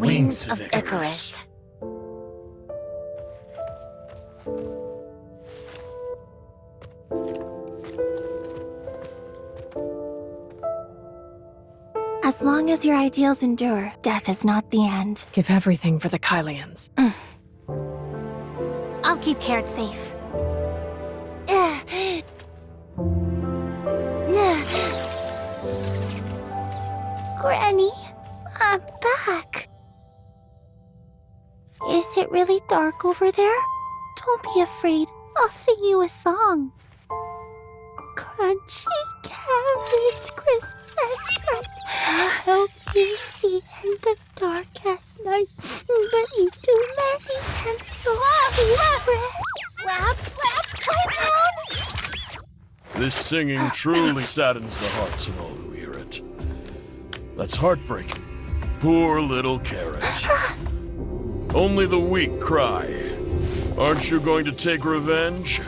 wings of Icarus. As long as your ideals endure, death is not the end. Give everything for the Kylians. I'll keep Carrot safe. Granny, I'm back. Is it really dark over there? Don't be afraid. I'll sing you a song. Crunchy carrots, crisp and bright, help you see in the dark at night. But eat too many and you'll see red. Slap, slap, calm down. This singing truly saddens the hearts of all who hear it. That's heartbreaking. Poor little Carrot. Only the weak cry. Aren't you going to take revenge?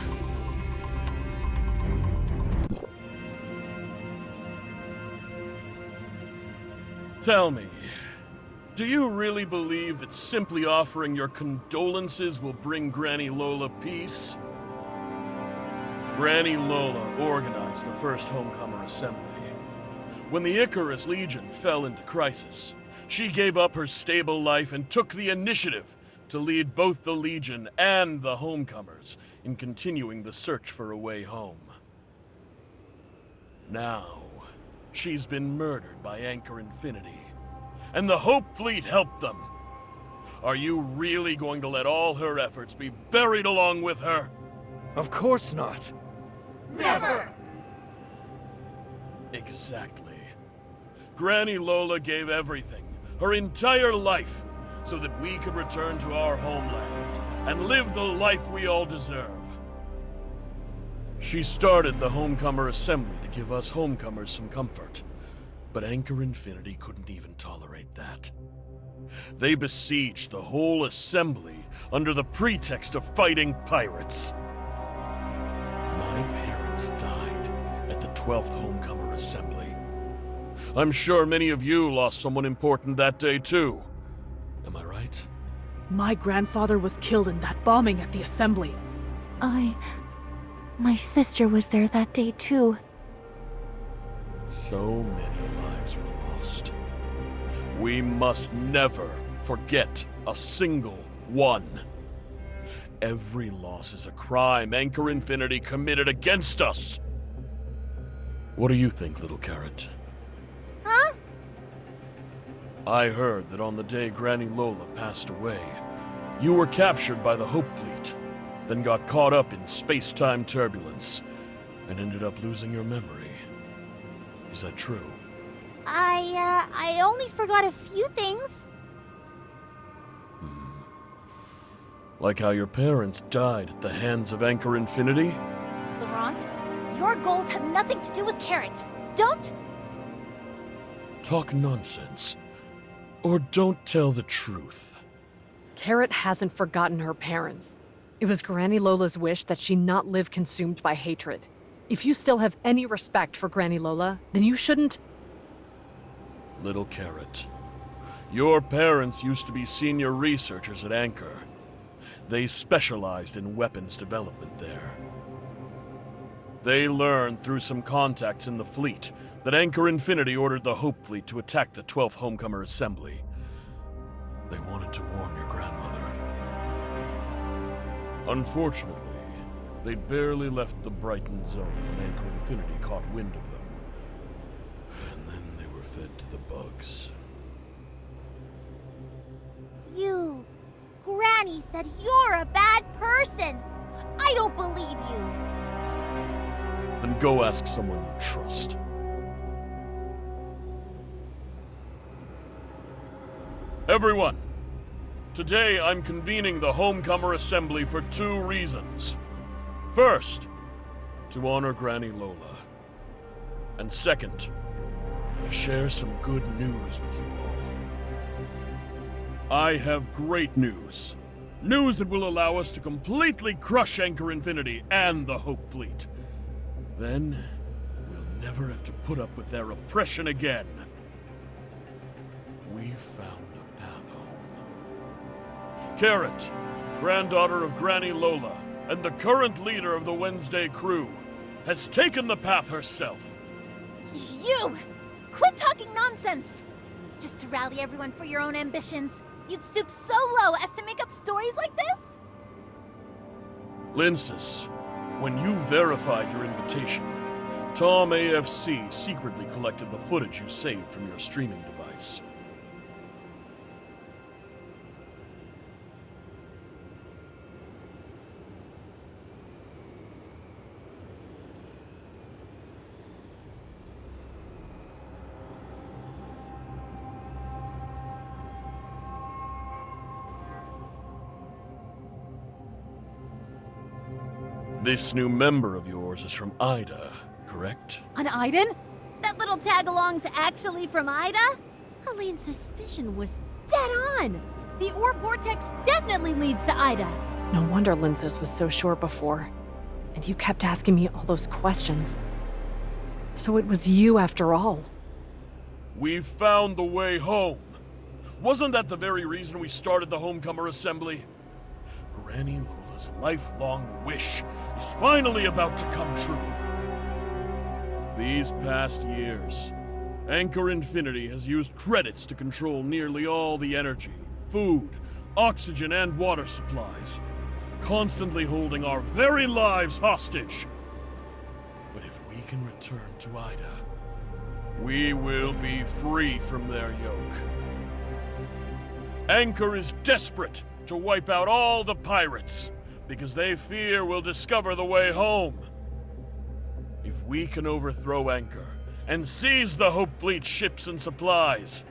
Tell me, do you really believe that simply offering your condolences will bring Granny Lola peace? Granny Lola organized the first Homecomer Assembly. When the Icarus Legion fell into crisis, she gave up her stable life and took the initiative to lead both the Legion and the Homecomers in continuing the search for a way home. Now, she's been murdered by Anchor Infinity, and the Hope Fleet helped them. Are you really going to let all her efforts be buried along with her? Of course not. Never! Exactly. Granny Lola gave everything, her entire life, so that we could return to our homeland and live the life we all deserve. She started the Homecomer Assembly to give us homecomers some comfort, but Anchor Infinity couldn't even tolerate that. They besieged the whole assembly under the pretext of fighting pirates. My parents died at the 12th Homecomer Assembly. I'm sure many of you lost someone important that day too. Am I right? My grandfather was killed in that bombing at the assembly. My sister was there that day too. So many lives were lost. We must never forget a single one. Every loss is a crime Anchor Infinity committed against us. What do you think, little Carrot? Huh? I heard that on the day Granny Lola passed away, you were captured by the Hope Fleet, then got caught up in space-time turbulence, and ended up losing your memory. Is that true? I only forgot a few things. Like how your parents died at the hands of Anchor Infinity? Laurent, your goals have nothing to do with Carrot. Don't... Talk nonsense. Or don't tell the truth. Carrot hasn't forgotten her parents. It was Granny Lola's wish that she not live consumed by hatred. If you still have any respect for Granny Lola, then you shouldn't... Little Carrot, your parents used to be senior researchers at Anchor. They specialized in weapons development there. They learned through some contacts in the fleet that Anchor Infinity ordered the Hope Fleet to attack the 12th Homecomer Assembly. They wanted to warn your grandmother. Unfortunately, they barely left the Brighton zone when Anchor Infinity caught wind of them. And then they were fed to the bugs. You... Granny said you're a bad person. I don't believe you. Then go ask someone you trust. Everyone, today I'm convening the Homecomer Assembly for 2 reasons. First, to honor Granny Lola. And second, to share some good news with you all. I have great news. News that will allow us to completely crush Anchor Infinity and the Hope Fleet. Then, we'll never have to put up with their oppression again. We found a path home. Carrot, granddaughter of Granny Lola, and the current leader of the Wednesday crew, has taken the path herself. You! Quit talking nonsense! Just to rally everyone for your own ambitions, you'd stoop so low as to make up stories like this? Linces, when you verified your invitation, Tom AFC secretly collected the footage you saved from your streaming device. This new member of yours is from Ida, correct? An Iden? That little tag-along's actually from Ida? Elaine's suspicion was dead on. The orb vortex definitely leads to Ida. No wonder Linces was so sure before. And you kept asking me all those questions. So it was you after all. We've found the way home. Wasn't that the very reason we started the Homecomer Assembly? Granny Lola's lifelong wish is finally about to come true. These past years, Anchor Infinity has used credits to control nearly all the energy, food, oxygen, and water supplies, constantly holding our very lives hostage. But if we can return to Ida, we will be free from their yoke. Anchor is desperate to wipe out all the pirates, because they fear we'll discover the way home. If we can overthrow Anchor and seize the Hope Fleet ships and supplies,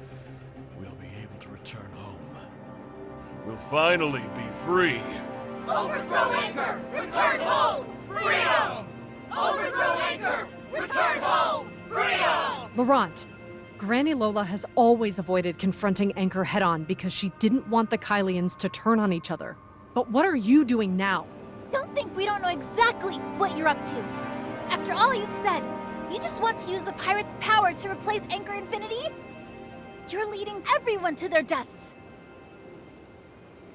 we'll be able to return home. We'll finally be free. Overthrow Anchor! Return home! Freedom! Overthrow Anchor! Return home! Freedom! Laurent, Granny Lola has always avoided confronting Anchor head-on because she didn't want the Kylians to turn on each other. But what are you doing now? Don't think we don't know exactly what you're up to. After all you've said, you just want to use the pirates' power to replace Anchor Infinity? You're leading everyone to their deaths.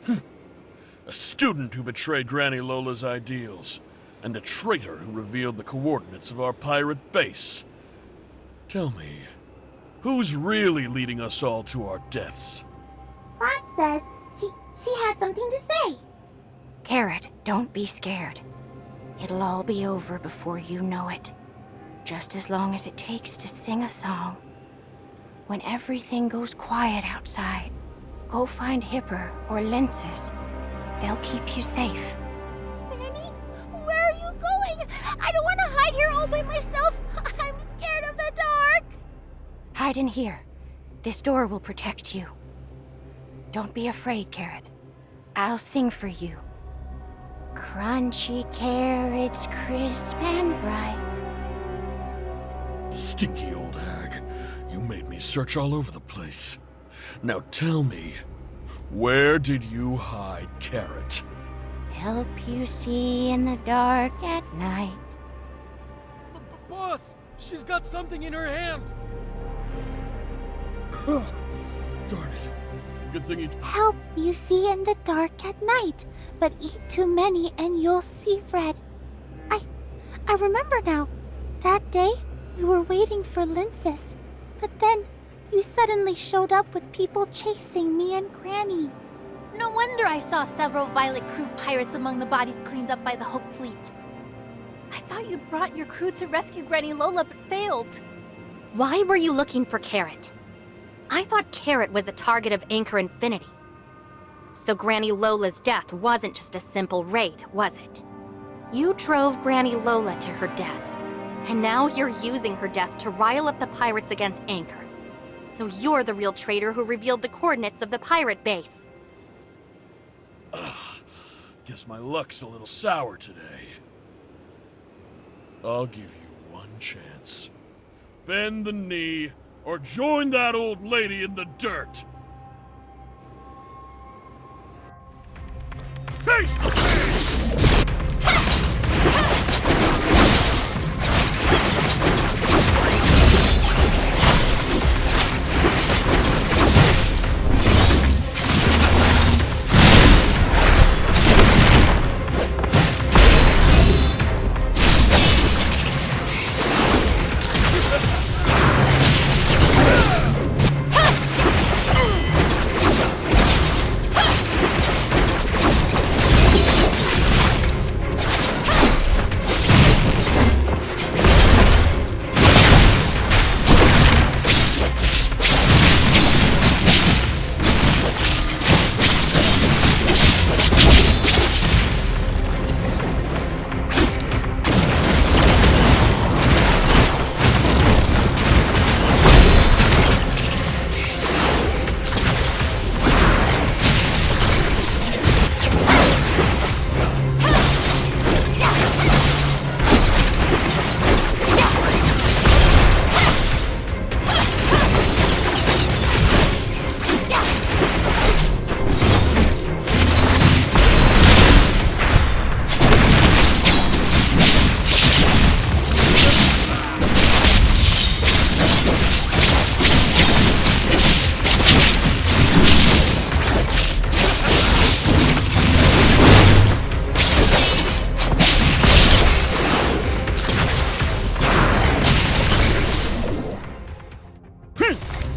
A student who betrayed Granny Lola's ideals, and a traitor who revealed the coordinates of our pirate base. Tell me, who's really leading us all to our deaths? Flap says she has something to say. Carrot, don't be scared. It'll all be over before you know it. Just as long as it takes to sing a song. When everything goes quiet outside, go find Hipper or Linces. They'll keep you safe. Granny, where are you going? I don't want to hide here all by myself. I'm scared of the dark. Hide in here. This door will protect you. Don't be afraid, Carrot. I'll sing for you. Crunchy carrots, crisp and bright. Stinky old hag. You made me search all over the place. Now tell me, where did you hide Carrot? Help you see in the dark at night. Boss, she's got something in her hand. Darn it. Good thing he... Help you see in the dark at night, but eat too many and you'll see red. I remember now. That day, we were waiting for Linces, but then you suddenly showed up with people chasing me and Granny. No wonder I saw several Violet crew pirates among the bodies cleaned up by the Hope Fleet. I thought you brought your crew to rescue Granny Lola, but failed. Why were you looking for Carrot? I thought Carrot was a target of Anchor Infinity. So Granny Lola's death wasn't just a simple raid, was it? You drove Granny Lola to her death, and now you're using her death to rile up the pirates against Anchor. So you're the real traitor who revealed the coordinates of the pirate base. Guess my luck's a little sour today. I'll give you one chance. Bend the knee, or join that old lady in the dirt! Taste the pain!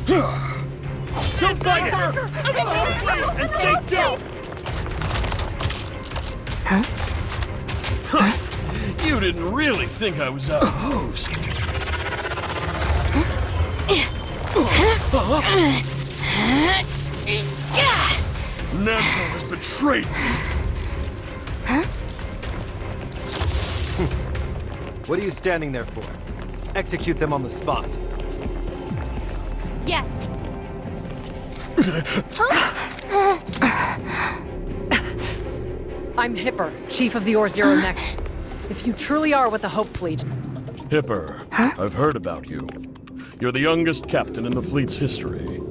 Don't fight her! And stay still! Huh? You didn't really think I was out of moves. Nanto has betrayed me. What are you standing there for? Execute them on the spot. Yes. I'm Hipper, Chief of the Zero Next. If you truly are with the Hope Fleet... Hipper, I've heard about you. You're the youngest captain in the fleet's history.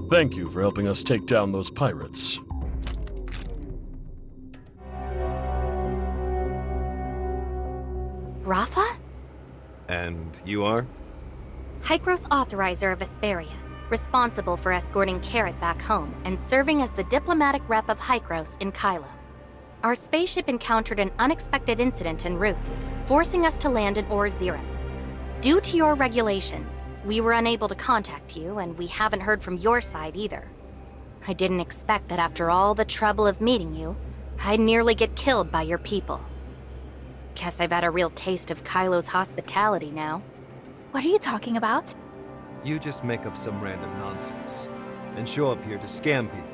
Thank you for helping us take down those pirates. Rafa? And you are? Hykros Authorizer of Vesperia, responsible for escorting Carrot back home and serving as the diplomatic rep of Hykros in Kylo. Our spaceship encountered an unexpected incident en route, forcing us to land in Ore Zero. Due to your regulations, we were unable to contact you, and we haven't heard from your side either. I didn't expect that after all the trouble of meeting you, I'd nearly get killed by your people. Guess I've had a real taste of Kylo's hospitality now. What are you talking about? You just make up some random nonsense and show up here to scam people.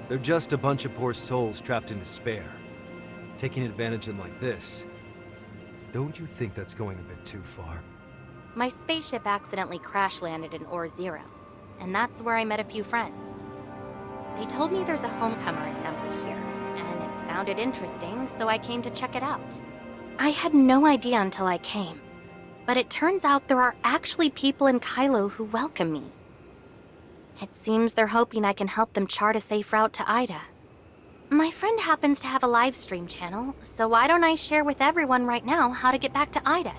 They're just a bunch of poor souls trapped in despair. Taking advantage of them like this. Don't you think that's going a bit too far? My spaceship accidentally crash-landed in Ore Zero, and that's where I met a few friends. They told me there's a homecomer assembly here, and it sounded interesting, so I came to check it out. I had no idea until I came, but it turns out there are actually people in Kylo who welcome me. It seems they're hoping I can help them chart a safe route to Ida. My friend happens to have a live stream channel, so why don't I share with everyone right now how to get back to Ida?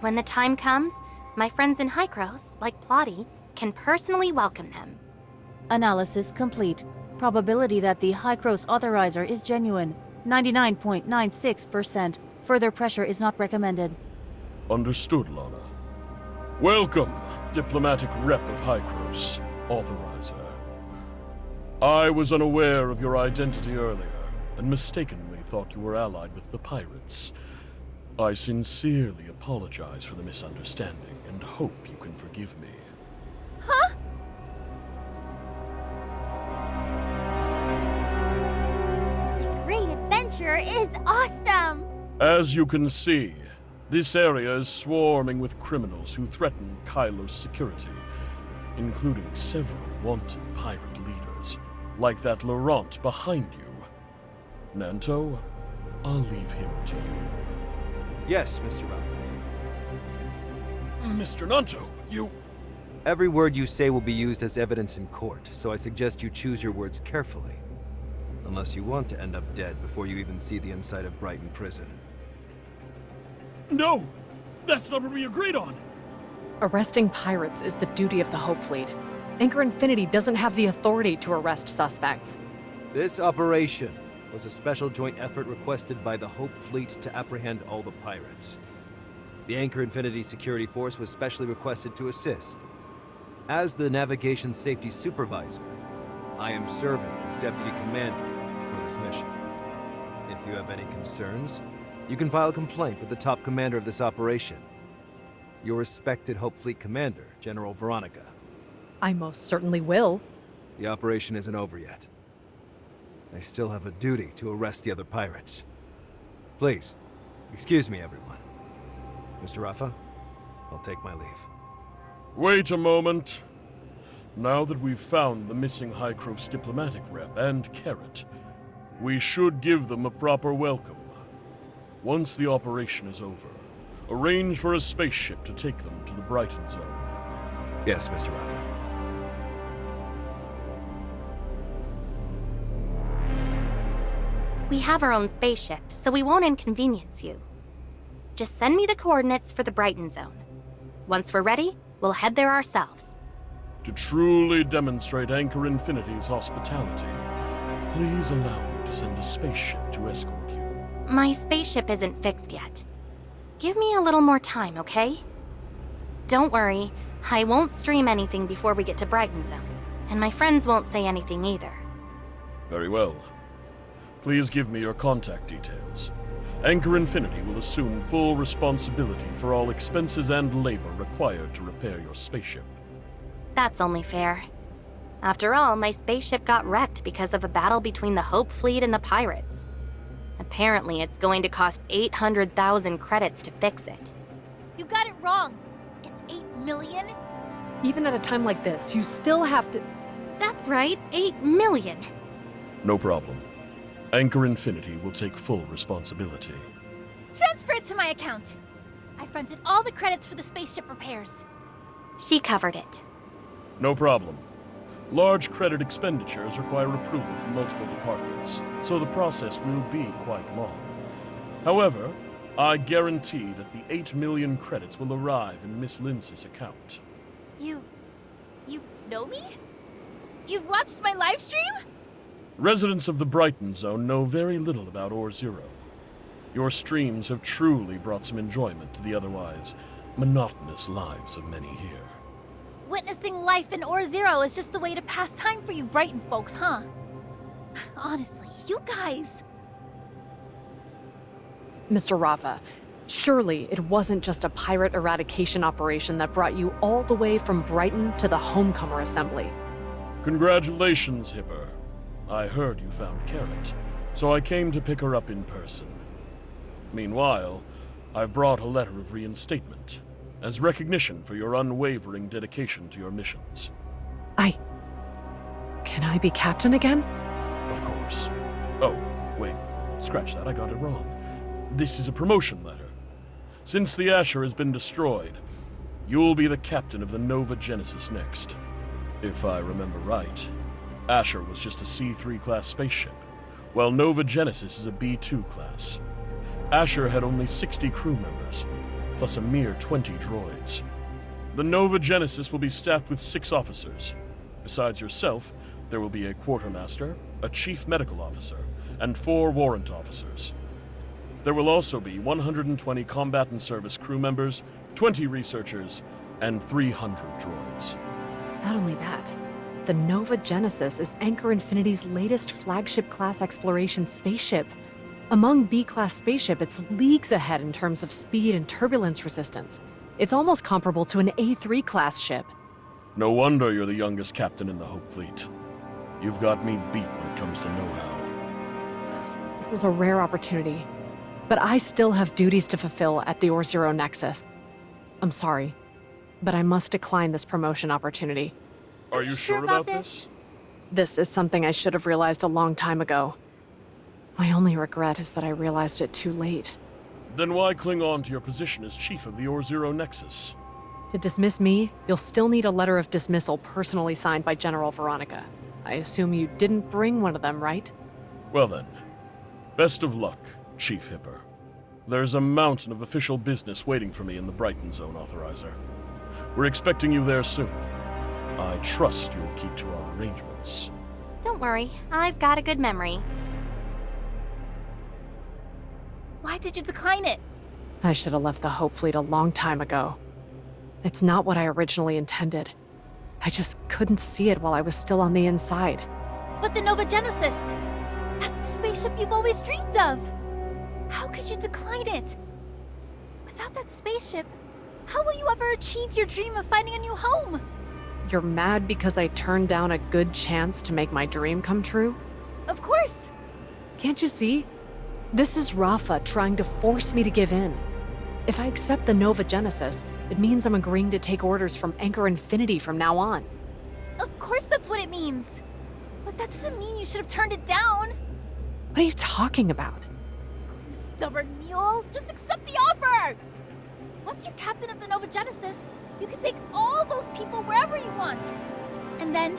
When the time comes, my friends in Hykros, like Plotty, can personally welcome them. Analysis complete. Probability that the Hykros Authorizer is genuine, 99.96%. Further pressure is not recommended. Understood, Lana. Welcome, diplomatic rep of Hykros, Authorizer. I was unaware of your identity earlier, and mistakenly thought you were allied with the pirates. I sincerely apologize for the misunderstanding, and hope you can forgive me. Huh? The Great Adventure is awesome! As you can see, this area is swarming with criminals who threaten Kylo's security, including several wanted pirate leaders, like that Laurent behind you. Nanto, I'll leave him to you. Yes, Mr. Rafa. Mr. Nanto, you... Every word you say will be used as evidence in court, so I suggest you choose your words carefully. Unless you want to end up dead before you even see the inside of Brighton Prison. No! That's not what we agreed on! Arresting pirates is the duty of the Hope Fleet. Anchor Infinity doesn't have the authority to arrest suspects. This operation was a special joint effort requested by the Hope Fleet to apprehend all the pirates. The Anchor Infinity Security Force was specially requested to assist. As the Navigation Safety Supervisor, I am serving as Deputy Commander for this mission. If you have any concerns, you can file a complaint with the top commander of this operation. Your respected Hope Fleet Commander, General Veronica. I most certainly will. The operation isn't over yet. I still have a duty to arrest the other pirates. Please, excuse me, everyone. Mr. Rafa, I'll take my leave. Wait a moment. Now that we've found the missing Hykros diplomatic rep and Carrot, we should give them a proper welcome. Once the operation is over, arrange for a spaceship to take them to the Brighton Zone. Yes, Mr. Rafa. We have our own spaceship, so we won't inconvenience you. Just send me the coordinates for the Brighton Zone. Once we're ready, we'll head there ourselves. To truly demonstrate Anchor Infinity's hospitality, please allow me to send a spaceship to escort you. My spaceship isn't fixed yet. Give me a little more time, okay? Don't worry, I won't stream anything before we get to Brighton Zone, and my friends won't say anything either. Very well. Please give me your contact details. Anchor Infinity will assume full responsibility for all expenses and labor required to repair your spaceship. That's only fair. After all, my spaceship got wrecked because of a battle between the Hope Fleet and the pirates. Apparently, it's going to cost 800,000 credits to fix it. You got it wrong. It's 8 million? Even at a time like this, you still have to. That's right, 8 million. No problem. Anchor Infinity will take full responsibility. Transfer it to my account. I fronted all the credits for the spaceship repairs. She covered it. No problem. Large credit expenditures require approval from multiple departments, so the process will be quite long. However, I guarantee that the 8 million credits will arrive in Miss Lindsay's account. You know me? You've watched my live stream? Residents of the Brighton Zone know very little about Ore Zero. Your streams have truly brought some enjoyment to the otherwise monotonous lives of many here. Witnessing life in Ore Zero is just a way to pass time for you Brighton folks, huh? Honestly, you guys... Mr. Rafa, surely it wasn't just a pirate eradication operation that brought you all the way from Brighton to the Homecomer Assembly. Congratulations, Hipper. I heard you found Carrot, so I came to pick her up in person. Meanwhile, I've brought a letter of reinstatement, as recognition for your unwavering dedication to your missions. Can I be captain again? Of course. Oh, wait. Scratch that, I got it wrong. This is a promotion letter. Since the Asher has been destroyed, you'll be the captain of the Nova Genesis next. If I remember right, Asher was just a C3 class spaceship, while Nova Genesis is a B2 class. Asher had only 60 crew members, plus a mere 20 droids. The Nova Genesis will be staffed with 6 officers. Besides yourself, there will be a quartermaster, a chief medical officer, and 4 warrant officers. There will also be 120 combatant service crew members, 20 researchers, and 300 droids. Not only that, the Nova Genesis is Anchor Infinity's latest flagship-class exploration spaceship. Among B-class spaceship, it's leagues ahead in terms of speed and turbulence resistance. It's almost comparable to an A3 class ship. No wonder you're the youngest captain in the Hope Fleet. You've got me beat when it comes to know-how. This is a rare opportunity, but I still have duties to fulfill at the Ore Zero Nexus. I'm sorry, but I must decline this promotion opportunity. Are you sure about this? This is something I should have realized a long time ago. My only regret is that I realized it too late. Then why cling on to your position as chief of the Ore Zero Nexus? To dismiss me, you'll still need a letter of dismissal personally signed by General Veronica. I assume you didn't bring one of them, right? Well then, best of luck, Chief Hipper. There's a mountain of official business waiting for me in the Brighton Zone Authorizer. We're expecting you there soon. I trust you'll keep to our arrangements. Don't worry, I've got a good memory. Why did you decline it? I should have left the Hope Fleet a long time ago. It's not what I originally intended. I just couldn't see it while I was still on the inside. But the Nova Genesis! That's the spaceship you've always dreamed of! How could you decline it? Without that spaceship, how will you ever achieve your dream of finding a new home? You're mad because I turned down a good chance to make my dream come true? Of course! Can't you see? This is Rafa trying to force me to give in. If I accept the Nova Genesis, it means I'm agreeing to take orders from Anchor Infinity from now on. Of course that's what it means. But that doesn't mean you should have turned it down. What are you talking about? You stubborn mule, just accept the offer! Once you're captain of the Nova Genesis, you can take all those people wherever you want. And then,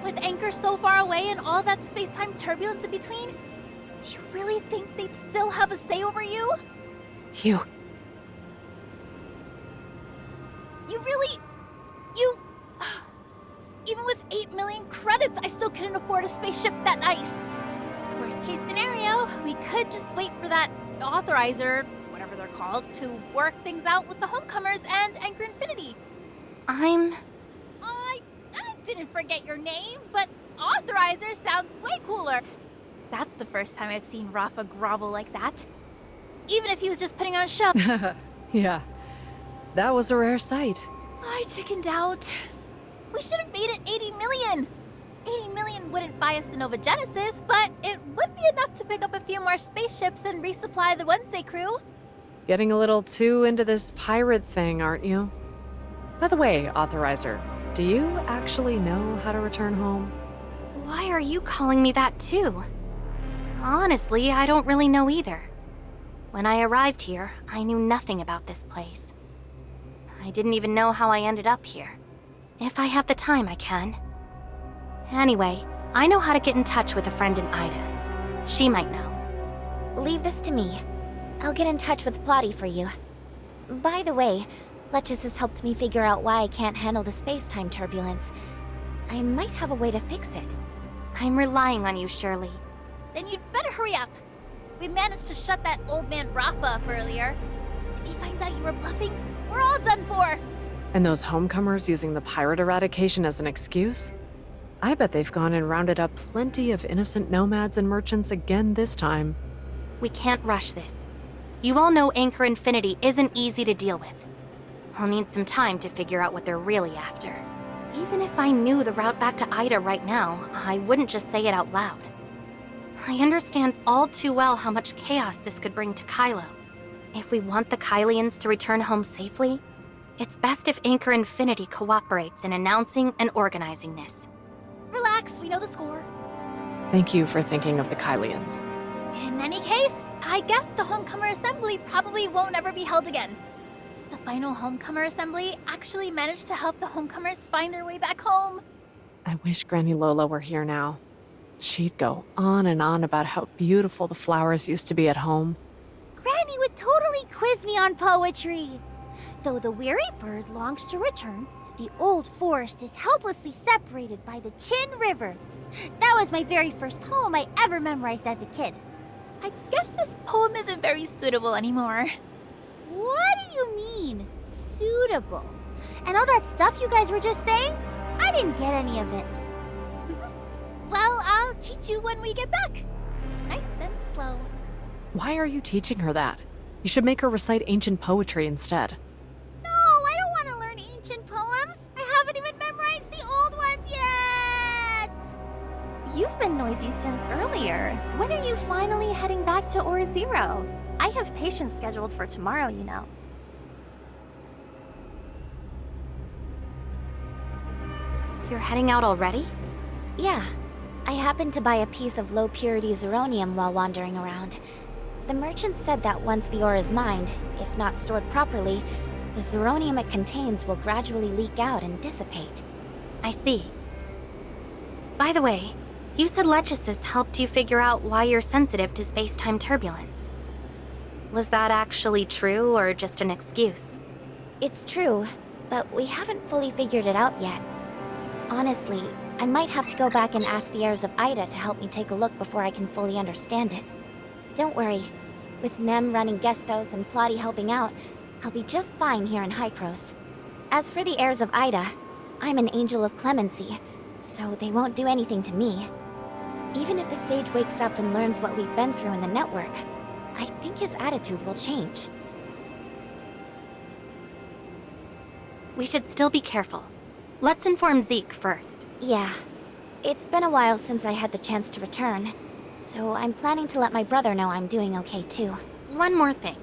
with Anchor so far away and all that space-time turbulence in between, do you really think they'd still have a say over you? You really... Even with 8 million credits, I still couldn't afford a spaceship that nice. Worst case scenario, we could just wait for that authorizer, whatever they're called, to work things out with the Homecomers and Anchor Infinity. I didn't forget your name, but Authorizer sounds way cooler. That's the first time I've seen Rafa grovel like that. Even if he was just putting on a show. Yeah, that was a rare sight. I chickened out. We should have made it 80 million. 80 million wouldn't buy us the Nova Genesis, but it would be enough to pick up a few more spaceships and resupply the Wednesday crew. Getting a little too into this pirate thing, aren't you? By the way, Authorizer, do you actually know how to return home? Why are you calling me that too? Honestly, I don't really know either. When I arrived here, I knew nothing about this place. I didn't even know how I ended up here. If I have the time, I can. Anyway, I know how to get in touch with a friend in Ida. She might know. Leave this to me. I'll get in touch with Plotty for you. By the way, Letches has helped me figure out why I can't handle the space-time turbulence. I might have a way to fix it. I'm relying on you, Shirley. Then you'd better hurry up. We managed to shut that old man Rafa up earlier. If he finds out you were bluffing, we're all done for. And those homecomers using the pirate eradication as an excuse? I bet they've gone and rounded up plenty of innocent nomads and merchants again this time. We can't rush this. You all know Anchor Infinity isn't easy to deal with. I'll need some time to figure out what they're really after. Even if I knew the route back to Ida right now, I wouldn't just say it out loud. I understand all too well how much chaos this could bring to Kylo. If we want the Kylians to return home safely, it's best if Anchor Infinity cooperates in announcing and organizing this. Relax, we know the score. Thank you for thinking of the Kylians. In any case, I guess the Homecomer Assembly probably won't ever be held again. The final Homecomer Assembly actually managed to help the Homecomers find their way back home. I wish Granny Lola were here now. She'd go on and on about how beautiful the flowers used to be at home. Granny would totally quiz me on poetry. Though the weary bird longs to return, the old forest is helplessly separated by the Chin River. That was my very first poem I ever memorized as a kid. I guess this poem isn't very suitable anymore. What do you mean, suitable? And all that stuff you guys were just saying? I didn't get any of it. Well, I'll teach you when we get back. Nice and slow. Why are you teaching her that? You should make her recite ancient poetry instead. No, I don't want to learn ancient poems. I haven't even memorized the old ones yet. You've been noisy since earlier. When are you finally heading back to Ore Zero? I have patients scheduled for tomorrow, you know. You're heading out already? Yeah. I happened to buy a piece of low-purity zirconium while wandering around. The merchant said that once the ore is mined, if not stored properly, the zirconium it contains will gradually leak out and dissipate. I see. By the way, you said Lechesis helped you figure out why you're sensitive to space-time turbulence. Was that actually true or just an excuse? It's true, but we haven't fully figured it out yet. Honestly, I might have to go back and ask the heirs of Ida to help me take a look before I can fully understand it. Don't worry. With Nem running Gestos and Plotty helping out, I'll be just fine here in Hykros. As for the heirs of Ida, I'm an angel of clemency, so they won't do anything to me. Even if the sage wakes up and learns what we've been through in the network, I think his attitude will change. We should still be careful. Let's inform Zeke first. Yeah. It's been a while since I had the chance to return, so I'm planning to let my brother know I'm doing okay too. One more thing.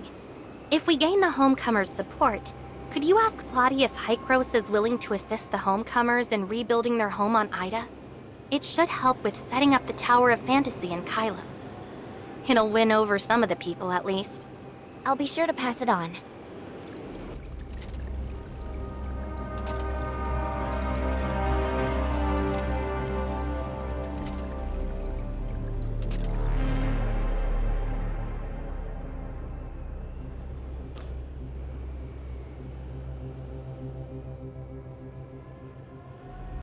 If we gain the Homecomers' support, could you ask Plotty if Hykros is willing to assist the Homecomers in rebuilding their home on Ida? It should help with setting up the Tower of Fantasy in Kylo. It'll win over some of the people, at least. I'll be sure to pass it on.